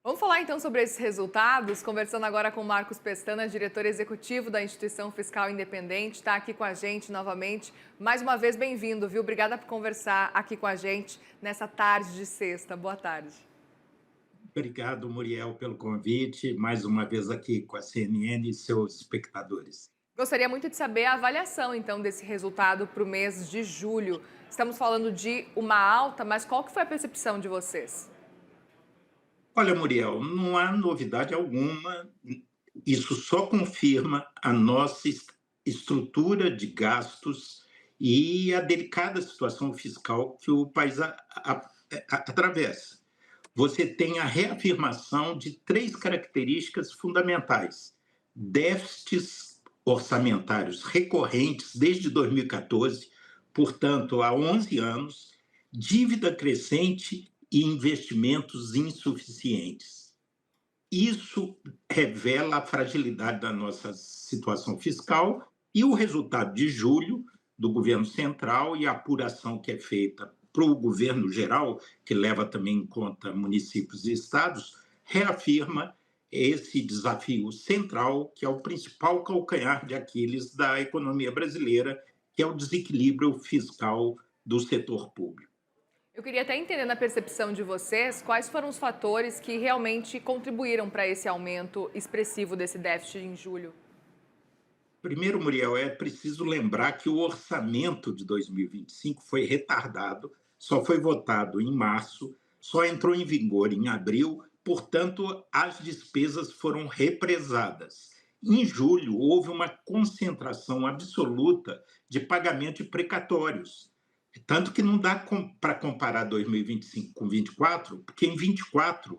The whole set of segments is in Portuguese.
Vamos falar então sobre esses resultados, conversando agora com Marcos Pestana, diretor executivo da Instituição Fiscal Independente, está aqui com a gente novamente. Mais uma vez, bem-vindo, viu? Obrigada por conversar aqui com a gente nessa tarde de sexta. Boa tarde. Obrigado, Muriel, pelo convite, mais uma vez aqui com a CNN e seus espectadores. Gostaria muito de saber a avaliação então desse resultado para o mês de julho. Estamos falando de uma alta, mas qual que foi a percepção de vocês? Olha, Muriel, não há novidade alguma, isso só confirma a nossa estrutura de gastos e a delicada situação fiscal que o país atravessa. Você tem a reafirmação de três características fundamentais: déficits orçamentários recorrentes desde 2014, portanto, há 11 anos, dívida crescente e investimentos insuficientes. Isso revela a fragilidade da nossa situação fiscal e o resultado de julho do governo central e a apuração que é feita para o governo geral, que leva também em conta municípios e estados, reafirma esse desafio central, que é o principal calcanhar de Aquiles da economia brasileira, que é o desequilíbrio fiscal do setor público. Eu queria até entender na percepção de vocês quais foram os fatores que realmente contribuíram para esse aumento expressivo desse déficit em julho. Primeiro, Muriel, é preciso lembrar que o orçamento de 2025 foi retardado, só foi votado em março, só entrou em vigor em abril, portanto, as despesas foram represadas. Em julho, houve uma concentração absoluta de pagamento de precatórios. Tanto que não dá para comparar 2025 com 24, porque em 24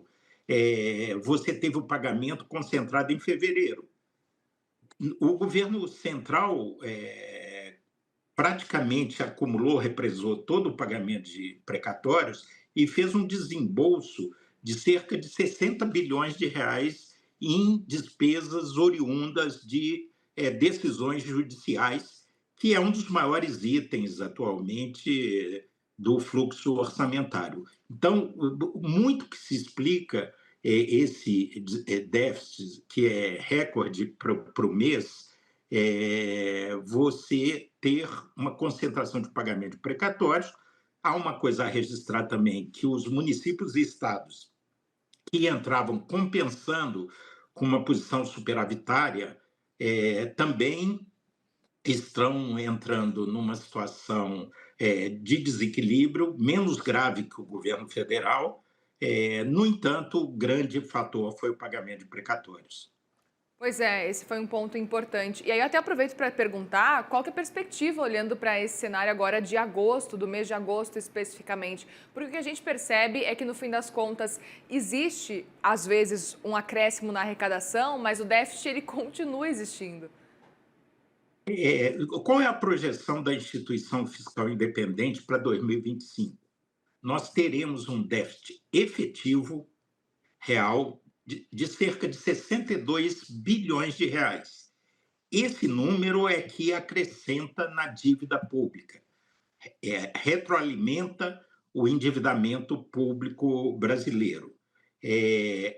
você teve o pagamento concentrado em fevereiro. O governo central praticamente acumulou, represou todo o pagamento de precatórios e fez um desembolso de cerca de 60 bilhões de reais em despesas oriundas de decisões judiciais, que é um dos maiores itens atualmente do fluxo orçamentário. Então, muito que se explica esse déficit, que é recorde para o mês, você ter uma concentração de pagamento de precatórios. Há uma coisa a registrar também, que os municípios e estados que entravam compensando com uma posição superavitária também estão entrando numa situação de desequilíbrio menos grave que o governo federal. No entanto, o grande fator foi o pagamento de precatórios. Pois é, esse foi um ponto importante. E aí eu até aproveito para perguntar qual que é a perspectiva olhando para esse cenário agora de agosto, do mês de agosto especificamente. Porque o que a gente percebe é que no fim das contas existe às vezes um acréscimo na arrecadação, mas o déficit ele continua existindo. Qual é a projeção da instituição fiscal independente para 2025? Nós teremos um déficit efetivo real de cerca de 62 bilhões de reais. Esse número é que acrescenta na dívida pública, retroalimenta o endividamento público brasileiro.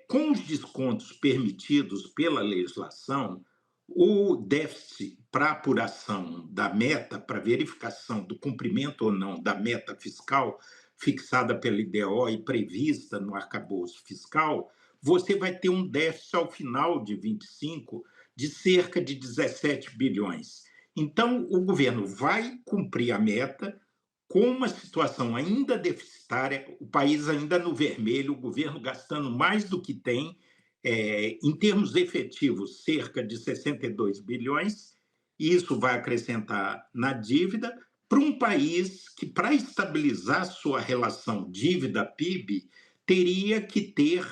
Com os descontos permitidos pela legislação, o déficit para apuração da meta, para verificação do cumprimento ou não da meta fiscal fixada pela IDO e prevista no arcabouço fiscal, você vai ter um déficit ao final de 25 de cerca de 17 bilhões. Então, o governo vai cumprir a meta com uma situação ainda deficitária, o país ainda no vermelho, o governo gastando mais do que tem, em termos efetivos, cerca de 62 bilhões, e isso vai acrescentar na dívida, para um país que, para estabilizar sua relação dívida-PIB, teria que ter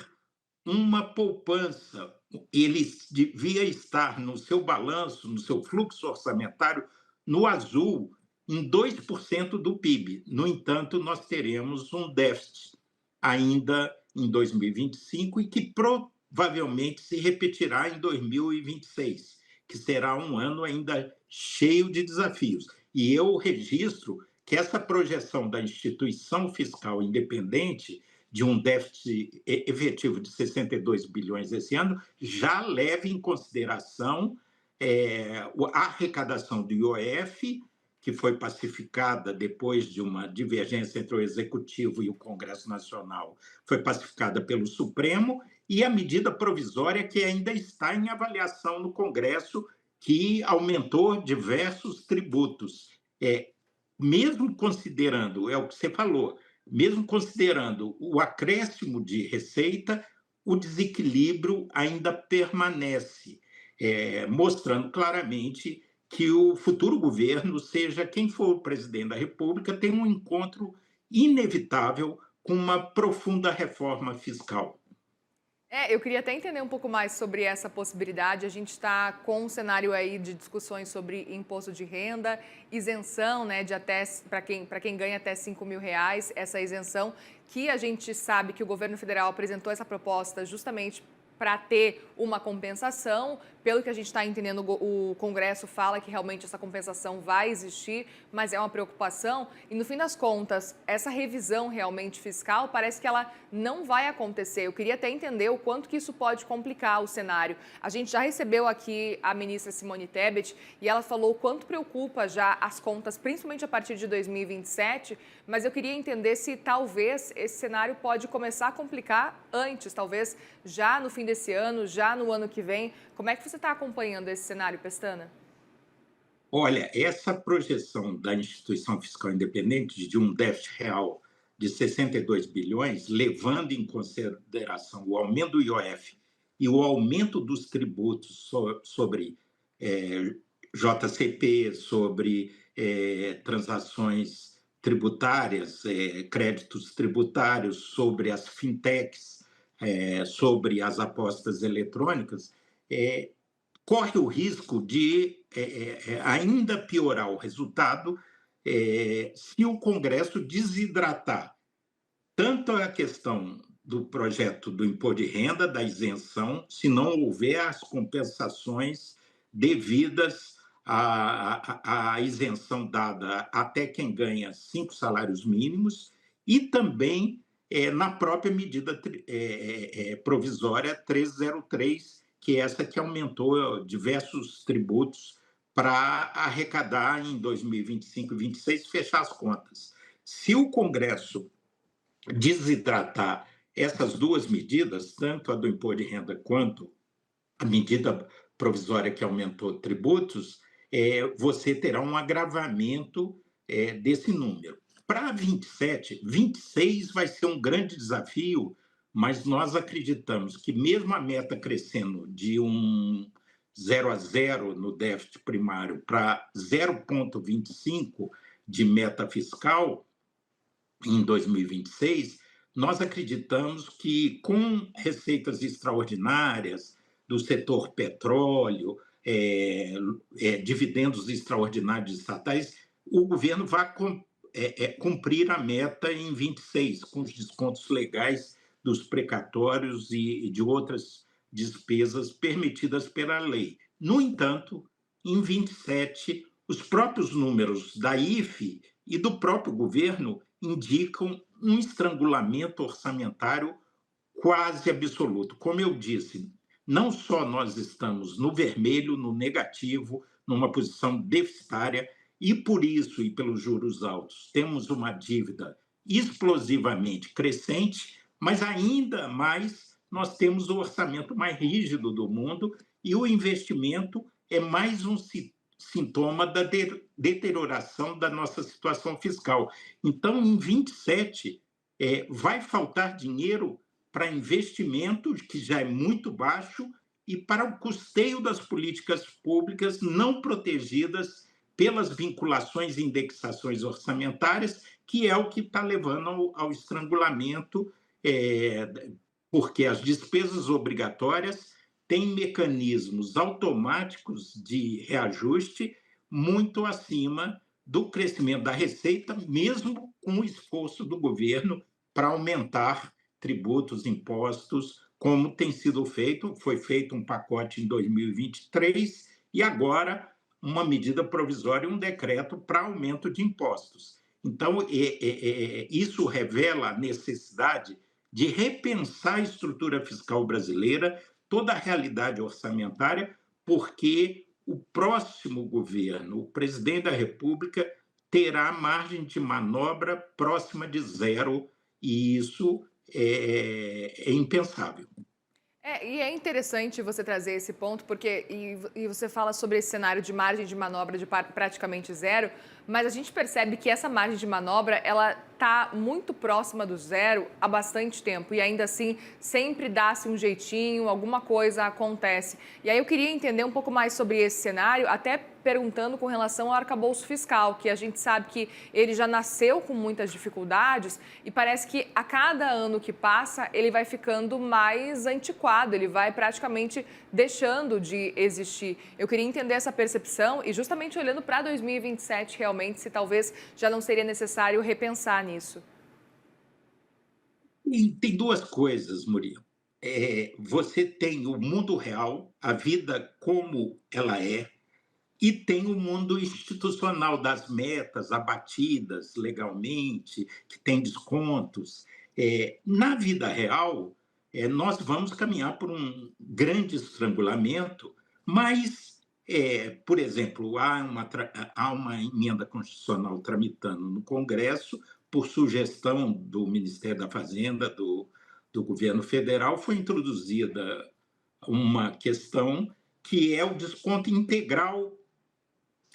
uma poupança. Ele devia estar no seu balanço, no seu fluxo orçamentário, no azul, em 2% do PIB. No entanto, nós teremos um déficit ainda em 2025 e que provavelmente se repetirá em 2026, que será um ano ainda cheio de desafios. E eu registro que essa projeção da instituição fiscal independente de um déficit efetivo de 62 bilhões esse ano, já leva em consideração a arrecadação do IOF, que foi pacificada depois de uma divergência entre o Executivo e o Congresso Nacional, foi pacificada pelo Supremo, e a medida provisória que ainda está em avaliação no Congresso, que aumentou diversos tributos. Mesmo considerando, é o que você falou, mesmo considerando o acréscimo de receita, o desequilíbrio ainda permanece, mostrando claramente que o futuro governo, seja quem for o presidente da República, tem um encontro inevitável com uma profunda reforma fiscal. Eu queria até entender um pouco mais sobre essa possibilidade. A gente está com um cenário aí de discussões sobre imposto de renda, isenção, né, de até para quem ganha até R$ 5.000, essa isenção, que a gente sabe que o governo federal apresentou essa proposta justamente para ter uma compensação. Pelo que a gente está entendendo, o Congresso fala que realmente essa compensação vai existir, mas é uma preocupação. E, no fim das contas, essa revisão realmente fiscal parece que ela não vai acontecer. Eu queria até entender o quanto que isso pode complicar o cenário. A gente já recebeu aqui a ministra Simone Tebet e ela falou o quanto preocupa já as contas, principalmente a partir de 2027, mas eu queria entender se talvez esse cenário pode começar a complicar antes, talvez já no fim desse ano, já no ano que vem. Como é que você está acompanhando esse cenário, Pestana? Olha, essa projeção da instituição fiscal independente de um déficit real de 62 bilhões, levando em consideração o aumento do IOF e o aumento dos tributos sobre JCP, sobre transações tributárias, créditos tributários, sobre as fintechs, sobre as apostas eletrônicas, corre o risco de ainda piorar o resultado se o Congresso desidratar tanto a questão do projeto do imposto de renda, da isenção, se não houver as compensações devidas à isenção dada até quem ganha 5 salários mínimos, e também na própria medida provisória 303, que é essa que aumentou diversos tributos para arrecadar em 2025 e 2026 e fechar as contas. Se o Congresso desidratar essas duas medidas, tanto a do imposto de renda quanto a medida provisória que aumentou tributos, você terá um agravamento desse número. Para 27, 26 vai ser um grande desafio, mas nós acreditamos que mesmo a meta crescendo de um 0 a 0 no déficit primário para 0,25 de meta fiscal em 2026, nós acreditamos que com receitas extraordinárias do setor petróleo, dividendos extraordinários estatais, o governo vai cumprir a meta em 26, com os descontos legais dos precatórios e de outras despesas permitidas pela lei. No entanto, em 27, os próprios números da IFE e do próprio governo indicam um estrangulamento orçamentário quase absoluto. Como eu disse, não só nós estamos no vermelho, no negativo, numa posição deficitária, e por isso, e pelos juros altos, temos uma dívida explosivamente crescente, mas ainda mais nós temos o orçamento mais rígido do mundo e o investimento é mais um sintoma da deterioração da nossa situação fiscal. Então, em 27, vai faltar dinheiro para investimento, que já é muito baixo, e para o custeio das políticas públicas não protegidas pelas vinculações e indexações orçamentárias, que é o que está levando ao estrangulamento, porque as despesas obrigatórias têm mecanismos automáticos de reajuste muito acima do crescimento da receita, mesmo com o esforço do governo para aumentar tributos, impostos, como tem sido feito. Foi feito um pacote em 2023 e agora uma medida provisória, um decreto para aumento de impostos. Então, isso revela a necessidade de repensar a estrutura fiscal brasileira, toda a realidade orçamentária, porque o próximo governo, o presidente da República, terá margem de manobra próxima de zero, e isso é impensável. E é interessante você trazer esse ponto, porque você fala sobre esse cenário de margem de manobra de praticamente zero, mas a gente percebe que essa margem de manobra ela está muito próxima do zero há bastante tempo e ainda assim sempre dá-se um jeitinho, alguma coisa acontece. E aí eu queria entender um pouco mais sobre esse cenário, até perguntando com relação ao arcabouço fiscal, que a gente sabe que ele já nasceu com muitas dificuldades e parece que a cada ano que passa ele vai ficando mais antiquado, ele vai praticamente deixando de existir. Eu queria entender essa percepção e justamente olhando para 2027 realmente, se talvez já não seria necessário repensar nisso. E tem duas coisas, Murilo. Você tem o mundo real, a vida como ela é, e tem o mundo institucional das metas abatidas legalmente, que tem descontos. Na vida real, nós vamos caminhar por um grande estrangulamento, mas, por exemplo, há uma emenda constitucional tramitando no Congresso, por sugestão do Ministério da Fazenda, do governo federal, foi introduzida uma questão que é o desconto integral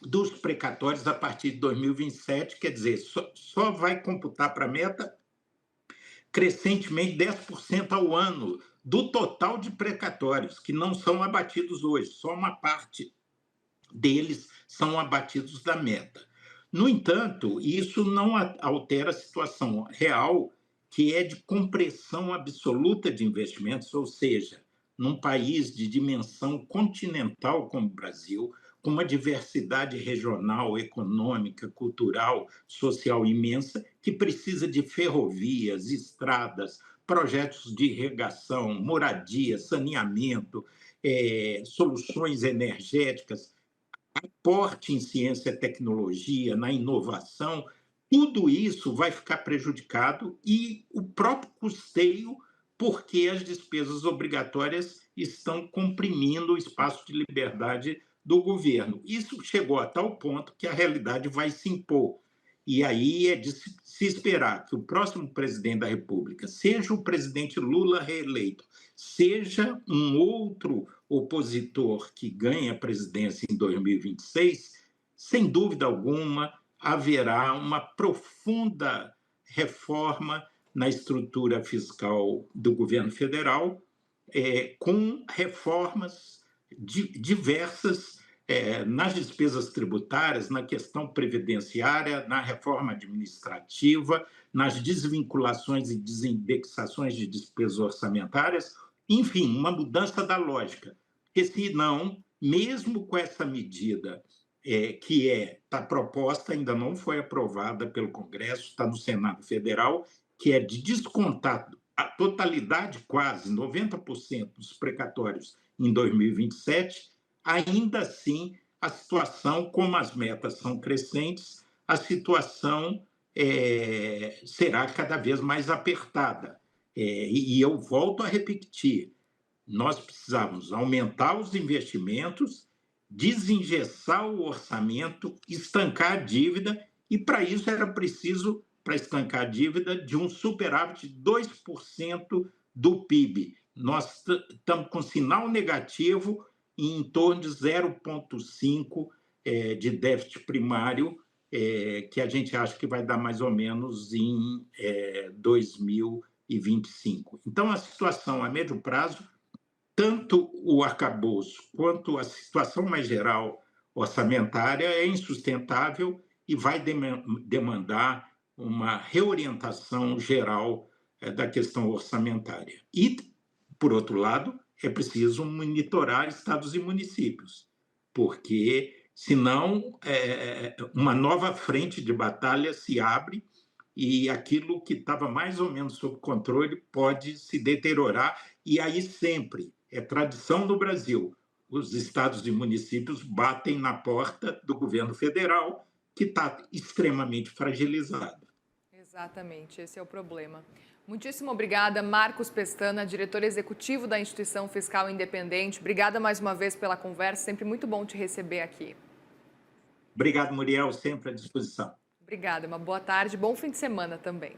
dos precatórios a partir de 2027, quer dizer, só vai computar para a meta crescentemente 10% ao ano do total de precatórios, que não são abatidos hoje, só uma parte deles são abatidos da meta. No entanto, isso não altera a situação real, que é de compressão absoluta de investimentos, ou seja, num país de dimensão continental como o Brasil, com uma diversidade regional, econômica, cultural, social imensa, que precisa de ferrovias, estradas, projetos de irrigação, moradia, saneamento, soluções energéticas, aporte em ciência e tecnologia, na inovação, tudo isso vai ficar prejudicado e o próprio custeio, porque as despesas obrigatórias estão comprimindo o espaço de liberdade do governo. Isso chegou a tal ponto que a realidade vai se impor. E aí é de se esperar que o próximo presidente da República, seja o presidente Lula reeleito, seja um outro opositor que ganha a presidência em 2026, sem dúvida alguma, haverá uma profunda reforma na estrutura fiscal do governo federal, com reformas diversas nas despesas tributárias, na questão previdenciária, na reforma administrativa, nas desvinculações e desindexações de despesas orçamentárias, enfim, uma mudança da lógica. Porque, senão, mesmo com essa medida que está proposta, ainda não foi aprovada pelo Congresso, está no Senado Federal, que é de descontar a totalidade, quase 90% dos precatórios em 2027, ainda assim, a situação, como as metas são crescentes, a situação será cada vez mais apertada. E eu volto a repetir, nós precisamos aumentar os investimentos, desengessar o orçamento, estancar a dívida, e para isso era preciso, para estancar a dívida, de um superávit de 2% do PIB. Nós estamos com sinal negativo em torno de 0,5% de déficit primário, que a gente acha que vai dar mais ou menos em 2025. Então, a situação a médio prazo, tanto o arcabouço quanto a situação mais geral orçamentária é insustentável e vai demandar uma reorientação geral da questão orçamentária. E, por outro lado, é preciso monitorar estados e municípios, porque, senão, uma nova frente de batalha se abre e aquilo que estava mais ou menos sob controle pode se deteriorar, e aí sempre é tradição do Brasil. Os estados e municípios batem na porta do governo federal, que está extremamente fragilizado. Exatamente, esse é o problema. Muitíssimo obrigada, Marcos Pestana, diretor executivo da Instituição Fiscal Independente. Obrigada mais uma vez pela conversa, sempre muito bom te receber aqui. Obrigado, Muriel, sempre à disposição. Obrigada, uma boa tarde, bom fim de semana também.